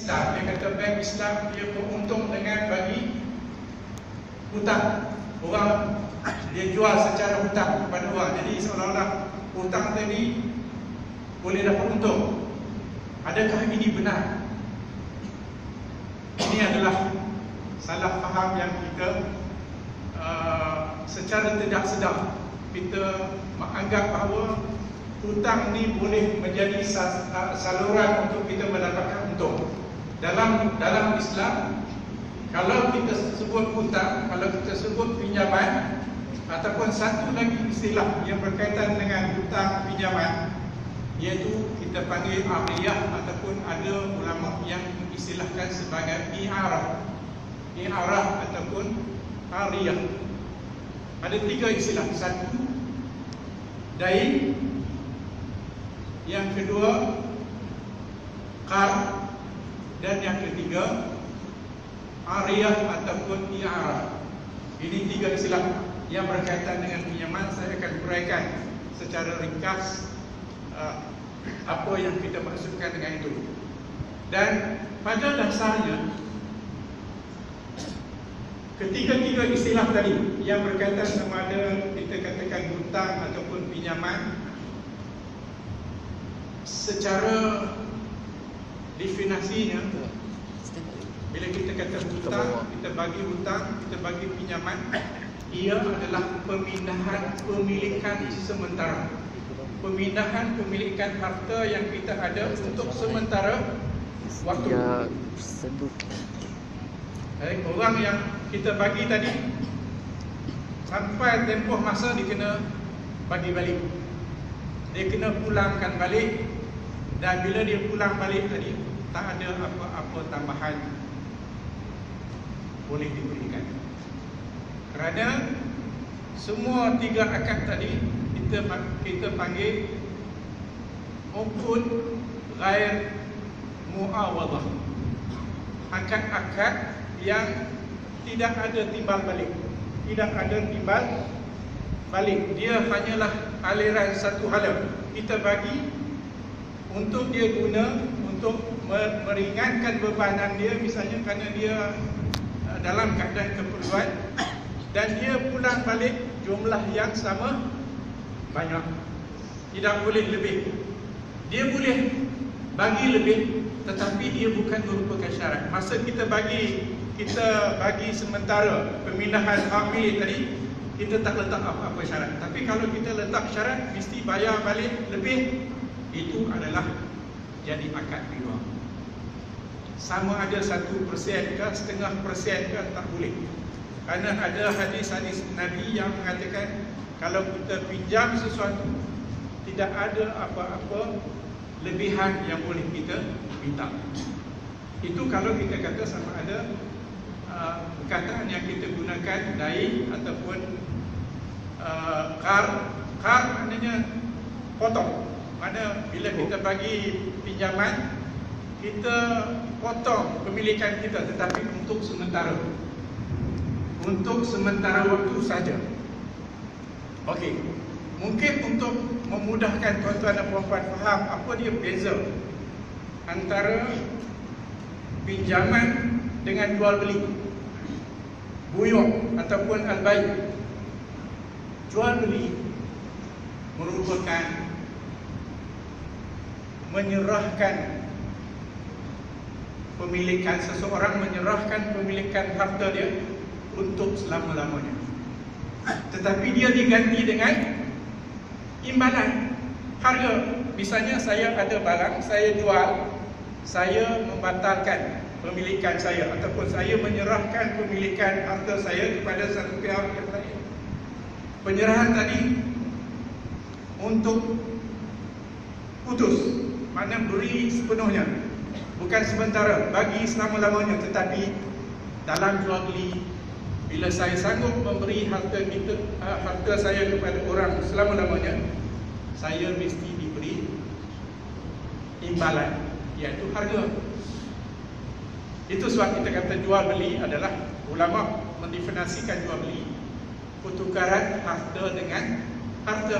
Islam. Dia kata bank Islam dia beruntung dengan bagi hutang. Orang dia jual secara hutang kepada orang. Jadi seolah-olah hutang tadi boleh dapat untung. Adakah ini benar? Ini adalah salah faham yang kita secara tidak sedar kita menganggap bahawa hutang ni boleh menjadi saluran untuk kita mendapatkan untung. Dalam Islam, kalau kita sebut hutang, kalau kita sebut pinjaman, ataupun satu lagi istilah yang berkaitan dengan hutang pinjaman, iaitu kita panggil ariyah, ataupun ada ulama yang istilahkan sebagai i'arah ataupun ariyah. Ada tiga istilah. Satu, dain. Yang kedua, qard. Dan yang ketiga, ariyah ataupun i'arah. Ini tiga istilah yang berkaitan dengan pinjaman. Saya akan uraikan secara ringkas apa yang kita maksudkan dengan itu. Dan pada dasarnya, ketiga-tiga istilah tadi yang berkaitan sama ada kita katakan hutang ataupun pinjaman, secara definisinya, bila kita kata hutang, kita bagi hutang, kita bagi pinjaman, ia adalah pemindahan pemilikan sementara. Pemindahan pemilikan harta yang kita ada untuk sementara waktu. Orang yang kita bagi tadi, sampai tempoh masa dia kena bagi balik. Dia kena pulangkan balik. Dan bila dia pulang balik tadi, tak ada apa-apa tambahan boleh diberikan. Kerana semua tiga akad tadi kita panggil ukud ghair muawadah. Akad-akad yang tidak ada timbal balik. Tidak ada timbal balik. Dia hanyalah aliran satu hala. Kita bagi untuk dia guna untuk meringankan bebanan dia, misalnya kerana dia dalam keadaan keperluan, dan dia pulang balik jumlah yang sama banyak, tidak boleh lebih. Dia boleh bagi lebih, tetapi dia bukan merupakan syarat. Masa kita bagi sementara pemindahan hak milik tadi, kita tak letak apa-apa syarat. Tapi kalau kita letak syarat mesti bayar balik lebih, itu adalah jadi akad riba. Sama ada 1% ke, 0.5% ke, tak boleh. Kerana ada hadis-hadis Nabi yang mengatakan kalau kita pinjam sesuatu, tidak ada apa-apa lebihan yang boleh kita minta. Itu kalau kita kata sama ada perkataan yang kita gunakan dain ataupun qard. Qard maknanya potong. Mana bila kita bagi pinjaman, kita potong pemilikan kita, tetapi untuk sementara. Untuk sementara waktu saja. Okey. Mungkin untuk memudahkan tuan-tuan dan puan-puan faham apa dia beza antara pinjaman dengan jual beli, buyur ataupun al-bai'. Jual beli merupakan menyerahkan pemilikan, seseorang menyerahkan pemilikan harta dia untuk selama-lamanya. Tetapi dia diganti dengan imbalan harga. Misalnya saya ada barang, saya jual, saya membatalkan pemilikan saya ataupun saya menyerahkan pemilikan harta saya kepada satu pihak yang lain. Penyerahan tadi untuk putus, makna beri sepenuhnya, bukan sementara, bagi selama-lamanya. Tetapi dalam jual beli, bila saya sanggup memberi harta saya kepada orang selama-lamanya, saya mesti diberi imbalan, iaitu harga. Itu sebab kita kata jual beli adalah, ulama mendefinisikan jual beli pertukaran harta dengan harta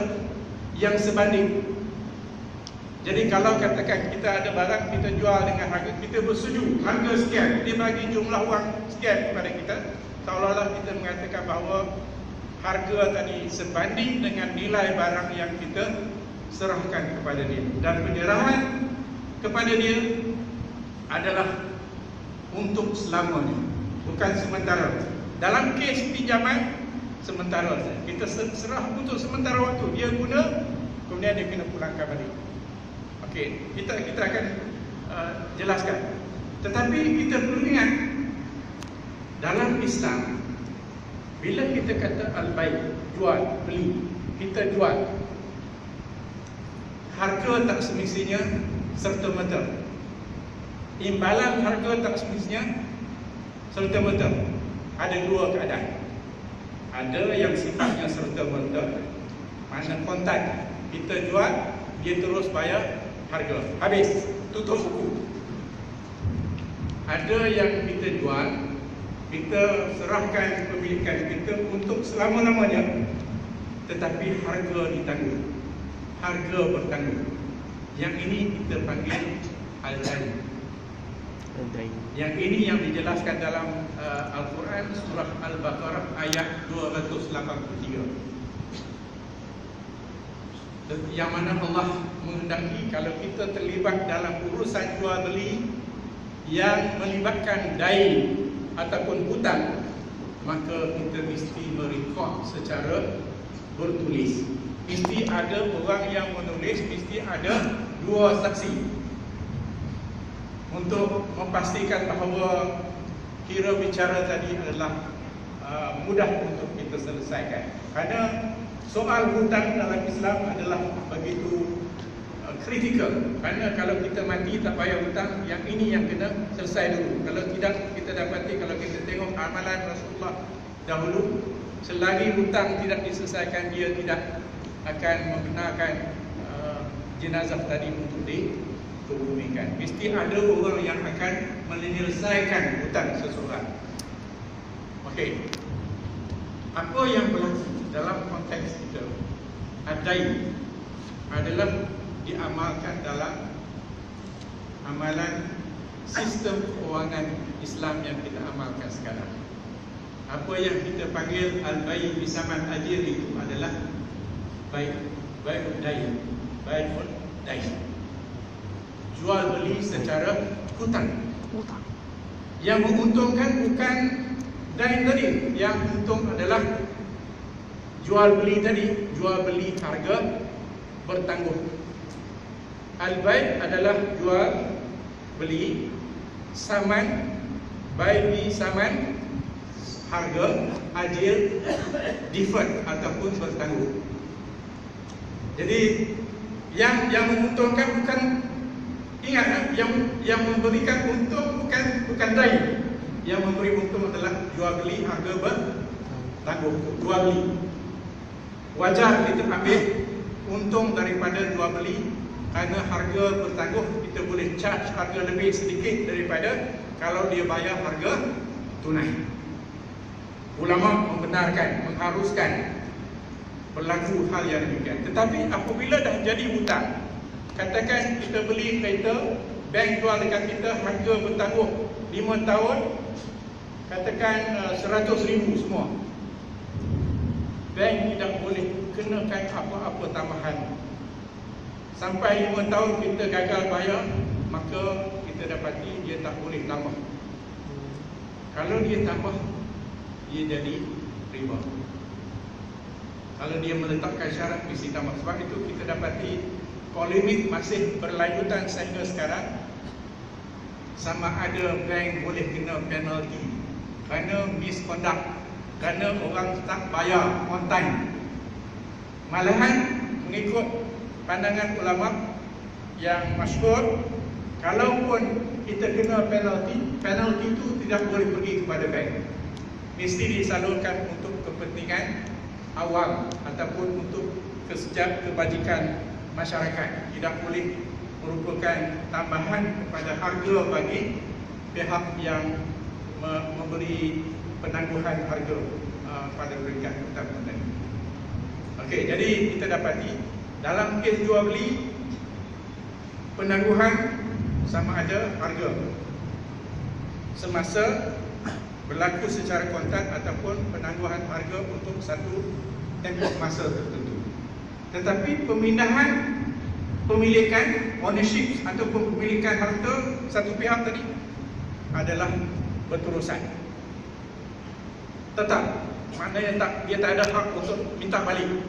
yang sebanding. Jadi kalau katakan kita ada barang, kita jual dengan harga, kita bersetuju harga sekian, dia bagi jumlah wang sekian kepada kita, seolah-olah kita mengatakan bahawa harga tadi sebanding dengan nilai barang yang kita serahkan kepada dia, dan penyerahan kepada dia adalah untuk selamanya, bukan sementara. Dalam kes pinjaman, sementara saja. Kita serah untuk sementara waktu, dia guna, kemudian dia kena pulangkan balik. Okey, kita akan jelaskan. Tetapi kita perlu ingat, dalam Islam, bila kita kata al-bai', jual, beli, kita jual, harga tak semestinya serta-merta. Imbalan harga tak semestinya serta-merta. Ada dua keadaan. Ada yang sifatnya serta-merta, mana kontan, kita jual, dia terus bayar harga, habis, tutup buku. Ada yang kita jual, kita serahkan pemilikan kita untuk selama-lamanya, tetapi harga ditanggung, harga bertanggung. Yang ini kita panggil al-dain. Yang ini yang dijelaskan dalam Al-Quran surah Al-Baqarah ayat 283, yang mana Allah menghendaki kalau kita terlibat dalam urusan jual beli yang melibatkan dain ataupun hutang, maka kita mesti merekod secara bertulis. Mesti ada orang yang menulis, mesti ada dua saksi, untuk memastikan bahawa kira bicara tadi adalah mudah untuk kita selesaikan. Kerana soal hutang dalam Islam adalah begitu kritikal. Kerana kalau kita mati tak bayar hutang, yang ini yang kena selesai dulu. Kalau tidak, kita dapati, kalau kita tengok amalan Rasulullah dahulu, selagi hutang tidak diselesaikan, dia tidak akan membenarkan jenazah tadi untuk dikebumikan. Mesti ada orang yang akan menyelesaikan hutang seseorang. Okey, apa yang berlaku dalam konteks kita, ad-dain adalah diamalkan dalam amalan sistem keuangan Islam yang kita amalkan sekarang. Apa yang kita panggil al-bai' bisaman ajir itu adalah bai'ud dain, bai'ud dain, jual beli secara hutang. Yang menguntungkan bukan dain tadi, yang untung adalah jual beli tadi, jual beli harga bertangguh. Al-bai' adalah jual beli saman, bai' bi saman, harga, ajil, deferred ataupun bertangguh. Jadi yang menguntungkan bukan, ingat, yang memberikan untung bukan dain. Yang memberi untung adalah jual beli harga bertangguh, jual beli. Wajar kita ambil untung daripada jual beli, kerana harga bertangguh kita boleh charge harga lebih sedikit daripada kalau dia bayar harga tunai. Ulama membenarkan, mengharuskan berlaku hal yang demikian. Tetapi apabila dah jadi hutang, katakan kita beli kereta, bank jual dekat kita harga bertangguh 5 tahun, katakan 100,000 semua, bank tidak boleh kenakan apa-apa tambahan. Sampai 5 tahun kita gagal bayar, maka kita dapati dia tak boleh tambah. Kalau dia tambah, dia jadi riba. Kalau dia meletakkan syarat mesti tambah. Sebab itu kita dapati polemik masih berlanjutan sehingga sekarang, sama ada bank boleh kena penalti kerana misconduct, kerana orang tak bayar on time. Malahan mengikut pandangan ulama yang masyhur, kalaupun kita kena penalti itu tidak boleh pergi kepada bank, mesti disalurkan untuk kepentingan awam ataupun untuk kebajikan masyarakat. Tidak boleh merupakan tambahan kepada harga bagi pihak yang memberi penangguhan harga pada peringkat utama tadi. Okey, jadi kita dapati dalam kes jual beli, penangguhan sama ada harga semasa berlaku secara kontan ataupun penangguhan harga untuk satu tempoh masa tertentu. Tetapi pemindahan pemilikan ownership ataupun pemilikan harta satu pihak tadi adalah berterusan. Tetap, maknanya dia tak ada hak untuk minta balik.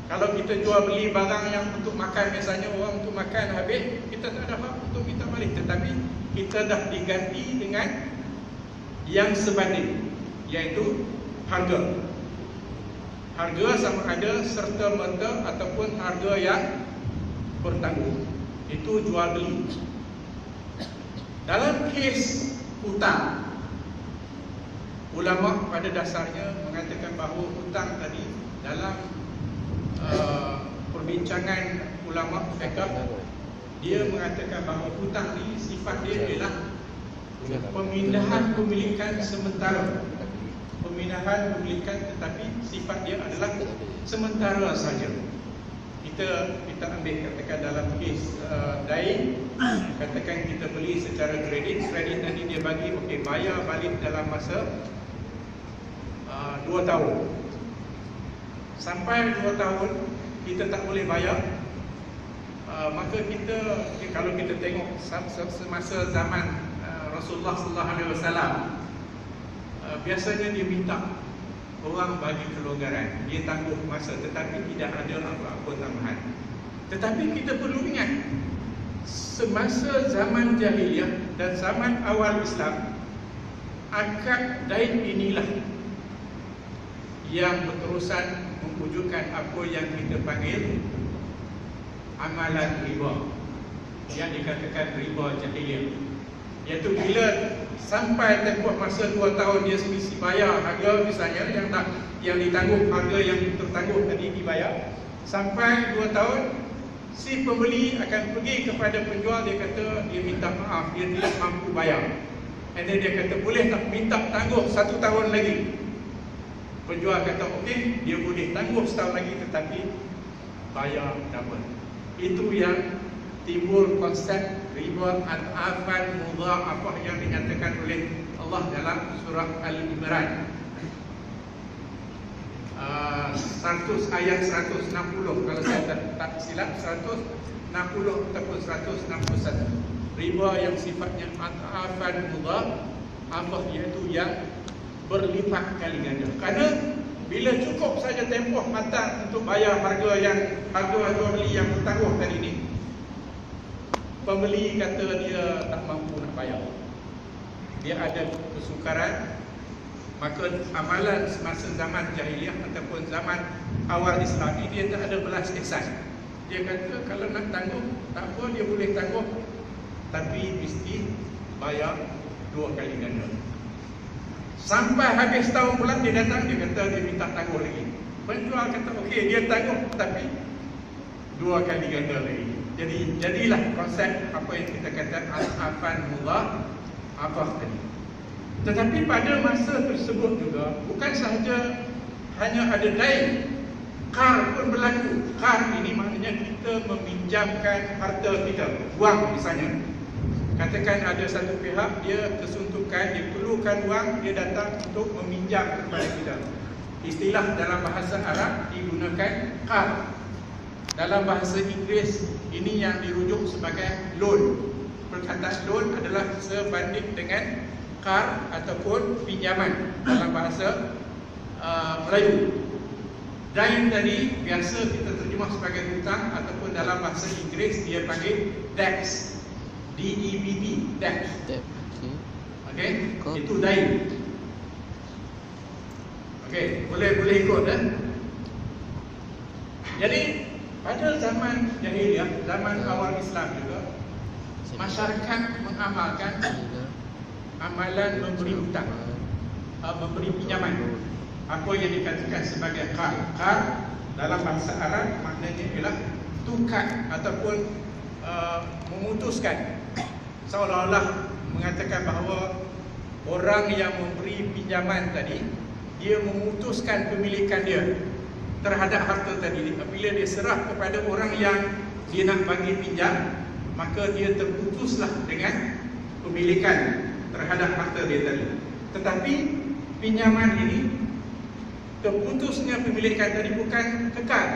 Kalau kita jual beli barang yang untuk makan, biasanya orang untuk makan habis, kita tak ada hak untuk minta balik. Tetapi kita dah diganti dengan yang sebanding, iaitu harga. Harga sama ada serta-merta ataupun harga yang bertanggung. Itu jual beli. Dalam kes hutang, ulama pada dasarnya mengatakan bahawa hutang tadi dalam perbincangan ulama fiqh, dia mengatakan bahawa hutang ni sifat dia ialah pemindahan pemilikan sementara. Pemindahan pemilikan, tetapi sifat dia adalah sementara saja. Kita ambil katakan dalam kes dain, katakan kita beli secara kredit nanti dia bagi okey, bayar balik dalam masa 2 tahun. Sampai 2 tahun kita tak boleh bayar, maka kita, kalau kita tengok semasa zaman Rasulullah sallallahu alaihi wasallam, biasanya dia minta orang bagi kelonggaran, dia tangguh masa, tetapi tidak ada apa-apa tambahan. Tetapi kita perlu ingat, semasa zaman jahiliyah dan zaman awal Islam, akad dain inilah yang berterusan mewujudkan apa yang kita panggil amalan riba, yang dikatakan riba jahiliyah. Iaitu bila sampai tempoh masa 2 tahun dia mesti bayar harga, misalnya yang ditangguh, harga yang tertangguh tadi dibayar, sampai 2 tahun si pembeli akan pergi kepada penjual, dia kata dia minta maaf, dia tidak mampu bayar. And then dia kata boleh tak minta tangguh 1 tahun lagi. Penjual kata okey, dia boleh tangguh 1 tahun lagi, tetapi bayar double. Itu yang timbul konsep riba ad'afan mudha'afah yang dinyatakan oleh Allah dalam surah Al-Imran 100 ayat 160, kalau saya tak silap 160 ataupun 161. Riba yang sifatnya ad'afan mudha'afah, iaitu yang berlipat kali ganda. Kerana bila cukup saja tempoh matang untuk bayar harga jual beli yang bertangguh tadi ni, pembeli kata dia tak mampu nak bayar, dia ada kesukaran, maka amalan semasa zaman jahiliyah ataupun zaman awal Islam ni, dia tak ada belas ihsan. Dia kata kalau nak tangguh tak apa, dia boleh tangguh, tapi mesti bayar 2 kali ganda. Sampai habis tahun pula dia datang, dia kata dia minta tangguh lagi. Penjual kata okey, dia tangguh, tapi 2 kali ganda lagi. Jadilah konsep apa yang kita kata ad'afan mudha'afah tadi. Tetapi pada masa tersebut juga bukan sahaja hanya ada dain, qar pun berlaku. Qar ini maknanya kita meminjamkan harta kita, wang misalnya. Katakan ada satu pihak, dia kesuntukan, dia perlukan wang, dia datang untuk meminjam kepada kita. Istilah dalam bahasa Arab digunakan qard. Dalam bahasa Inggeris ini yang dirujuk sebagai loan. Perkataan loan adalah sebanding dengan qard ataupun pinjaman dalam bahasa Melayu. Dain tadi biasa kita terjemah sebagai hutang, ataupun dalam bahasa Inggeris dia panggil debts. D-E-B-T, debt. Okey, itu dain. Okey, boleh ikut kan? Jadi pada zaman jahiliyah, zaman awal Islam juga, masyarakat mengamalkan amalan memberi hutang, memberi pinjaman, apa yang dikatakan sebagai qard. Qard dalam bahasa Arab maknanya ialah tukar ataupun memutuskan, seolah-olah mengatakan bahawa orang yang memberi pinjaman tadi, dia memutuskan pemilikan dia terhadap harta tadi. Bila dia serah kepada orang yang dia nak bagi pinjam, maka dia terputuslah dengan pemilikan terhadap harta dia tadi. Tetapi pinjaman ini, terputusnya pemilikan tadi bukan kekal,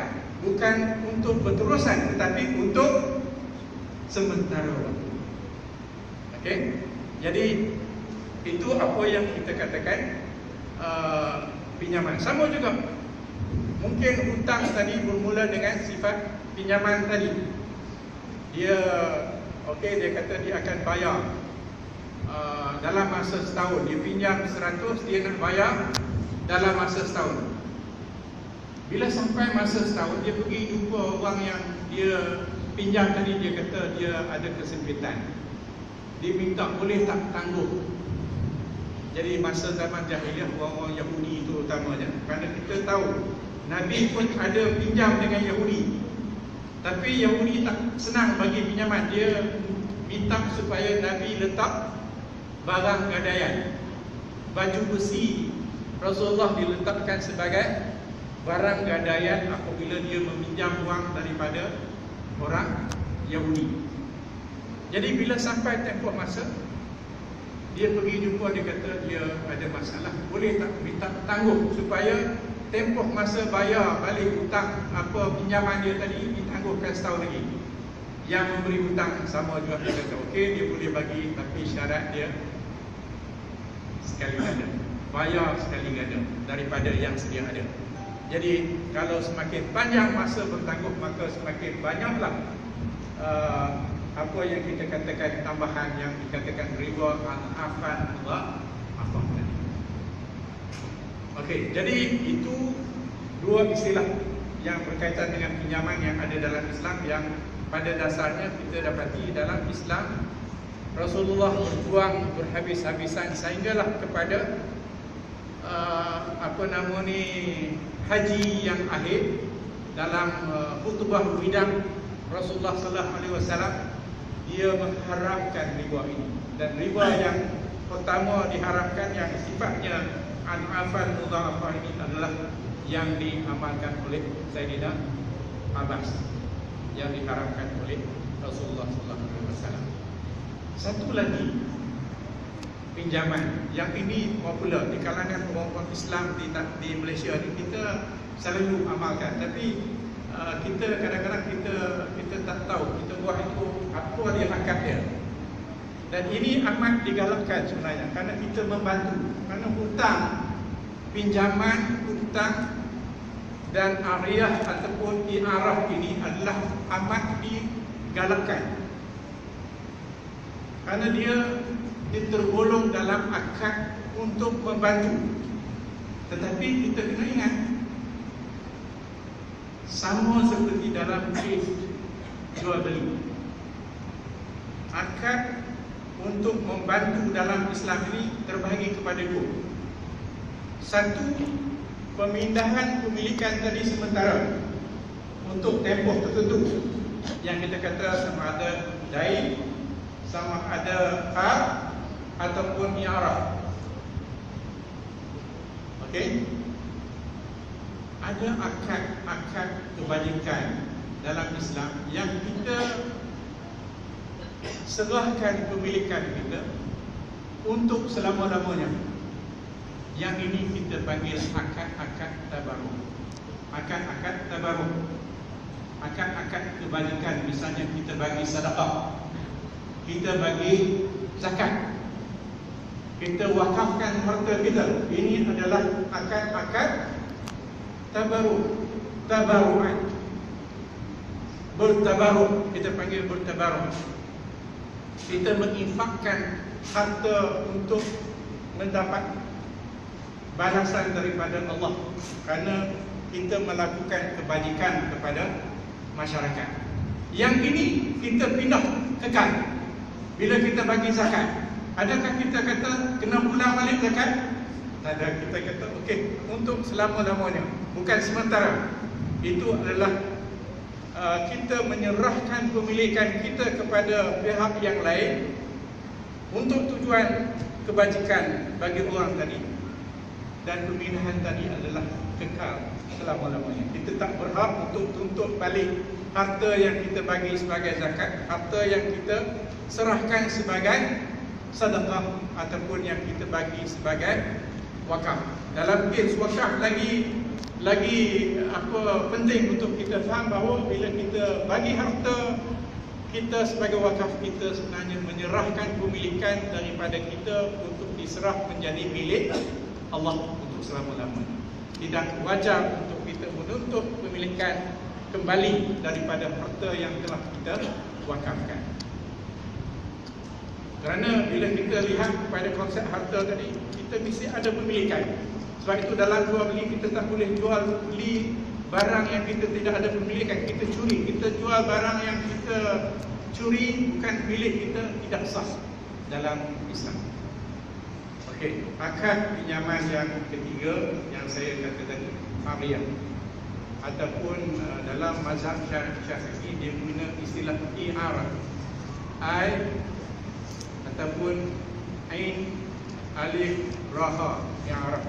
bukan untuk berterusan, tetapi untuk sementara waktu. Okey, jadi itu apa yang kita katakan pinjaman. Sama juga, mungkin hutang tadi bermula dengan sifat pinjaman tadi. Dia dia kata dia akan bayar dalam masa setahun. Dia pinjam 100, dia nak bayar dalam masa setahun. Bila sampai masa setahun, dia pergi jumpa orang yang dia pinjam tadi. Dia kata dia ada kesempitan, dia minta boleh tak tangguh. Jadi masa zaman jahiliah, orang-orang Yahudi itu utamanya, kerana kita tahu Nabi pun ada pinjam dengan Yahudi, tapi Yahudi tak senang bagi pinjaman. Dia minta supaya Nabi letak barang gadaian. Baju besi Rasulullah diletakkan sebagai barang gadaian apabila dia meminjam wang daripada orang Yahudi. Jadi bila sampai tempoh masa, dia pergi jumpa, dia kata dia ada masalah, boleh tak minta tangguh supaya tempoh masa bayar balik hutang apa pinjaman dia tadi ditangguhkan setahun lagi. Yang memberi hutang sama juga, dia kata okey, dia boleh bagi, tapi syarat dia sekali ganda, bayar sekali ganda daripada yang sedia ada. Jadi kalau semakin panjang masa bertangguh, maka semakin banyaklah apa yang kita katakan tambahan yang dikatakan riba al-afan wa afan. Okey, jadi itu dua istilah yang berkaitan dengan pinjaman yang ada dalam Islam, yang pada dasarnya kita dapati dalam Islam Rasulullah berjuang berhabis-habisan sehinggalah kepada haji yang akhir. Dalam khutbah widang Rasulullah sallallahu alaihi wasallam, dia mengharamkan riba ini. Dan riba yang pertama diharamkan, yang sifatnya an-afan mudha'afah ini, adalah yang diamalkan oleh Sayyidina Abbas, yang diharamkan oleh Rasulullah sallallahu alaihi wasallam. Satu lagi pinjaman yang ini popular di kalangan orang-orang Islam di Malaysia ni, kita selalu amalkan, tapi kita kadang-kadang kita tak tahu kita buat itu apa dia akad dia. Dan ini amat digalakkan sebenarnya, kerana kita membantu, kerana hutang, pinjaman, hutang dan ariyah ataupun i'arah ini adalah amat digalakkan, kerana dia tergolong dalam akad untuk membantu. Tetapi kita kena ingat, sama seperti dalam kes jual beli, akad untuk membantu dalam Islam ini terbahagi kepada dua. Satu, pemindahan pemilikan tadi sementara untuk tempoh tertentu, yang kita kata sama ada dain, sama ada qard ataupun i'arah. Okey, ada akad kebajikan dalam Islam yang kita serahkan pemilikan kita untuk selama-lamanya. Yang ini kita panggil akad-akad tabarruk. Akad-akad tabarruk, akad-akad kebajikan. Misalnya kita bagi sedekah, kita bagi zakat, kita wakafkan harta kita. Ini adalah akad-akad tabarruk, tabarrukan, bertabarruk, kita panggil bertabarruk. Kita menginfakkan harta untuk mendapat balasan daripada Allah, kerana kita melakukan kebajikan kepada masyarakat. Yang ini kita pindah kekal. Bila kita bagi zakat, adakah kita kata kena pulang balik zakat? Tak ada. Kita kata okey, untuk selama-lamanya, bukan sementara. Itu adalah kita menyerahkan pemilikan kita kepada pihak yang lain untuk tujuan kebajikan bagi orang tadi. dan pemindahan tadi adalah kekal selama-lamanya. Kita tak berhak untuk tuntut balik harta yang kita bagi sebagai zakat, harta yang kita serahkan sebagai sedekah ataupun yang kita bagi sebagai wakaf. Dalam kes wakaf lagi penting untuk kita faham bahawa bila kita bagi harta kita sebagai wakaf, kita sebenarnya menyerahkan pemilikan daripada kita untuk diserah menjadi milik Allah untuk selama-lamanya. Tidak wajar untuk kita menuntut pemilikan kembali daripada harta yang telah kita wakafkan. Kerana bila kita lihat kepada konsep harta tadi, kita mesti ada pemilikan. Sebab itu dalam jual beli kita tak boleh jual beli barang yang kita tidak ada pemilikan. Kita curi, kita jual barang yang kita curi bukan milik kita, tidak sah dalam Islam. Okey, akad pinjaman yang ketiga yang saya kata tadi, Ariyah, ataupun dalam mazhab Syafi'i dia guna istilah i'arah, ataupun ain alif raha, i'arah.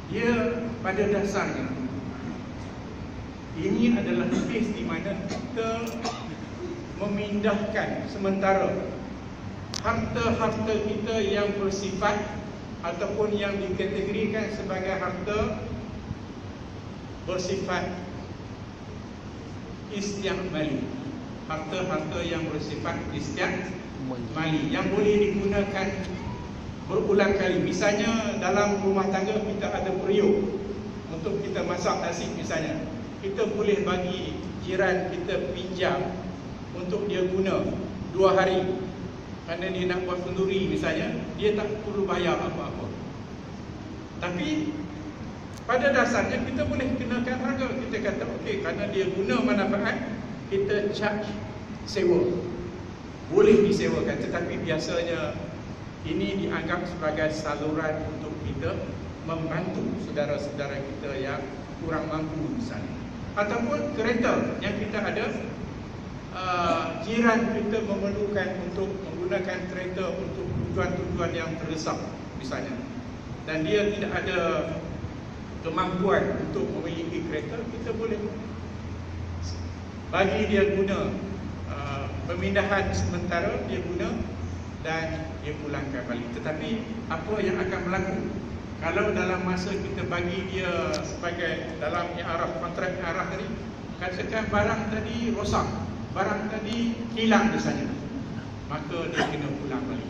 Dia pada dasarnya ini adalah kes di mana kita memindahkan sementara harta-harta kita yang bersifat ataupun yang dikategorikan sebagai harta bersifat isti'mali, harta-harta yang bersifat isti'mali yang boleh digunakan berulang kali. Misalnya dalam rumah tangga kita ada periuk untuk kita masak nasi misalnya, kita boleh bagi jiran kita pinjam untuk dia guna 2 hari kerana dia nak buat kenduri misalnya, dia tak perlu bayar apa-apa. Tapi pada dasarnya kita boleh kenakan harga. Kita kata okey, kerana dia guna manfaat, kita charge sewa, boleh disewakan. Tetapi biasanya ini dianggap sebagai saluran untuk kita membantu saudara-saudara kita yang kurang mampu misalnya. Ataupun kereta yang kita ada, jiran kita memerlukan untuk menggunakan kereta untuk tujuan-tujuan yang terdesak misalnya, dan dia tidak ada kemampuan untuk memiliki kereta, kita boleh bagi dia guna, pemindahan sementara dia guna dan dia pulangkan balik. Tetapi apa yang akan berlaku kalau dalam masa kita bagi dia sebagai dalam i'arah, kontrak i'arah tadi, katakan barang tadi rosak, barang tadi hilang misalnya, maka dia kena pulang balik.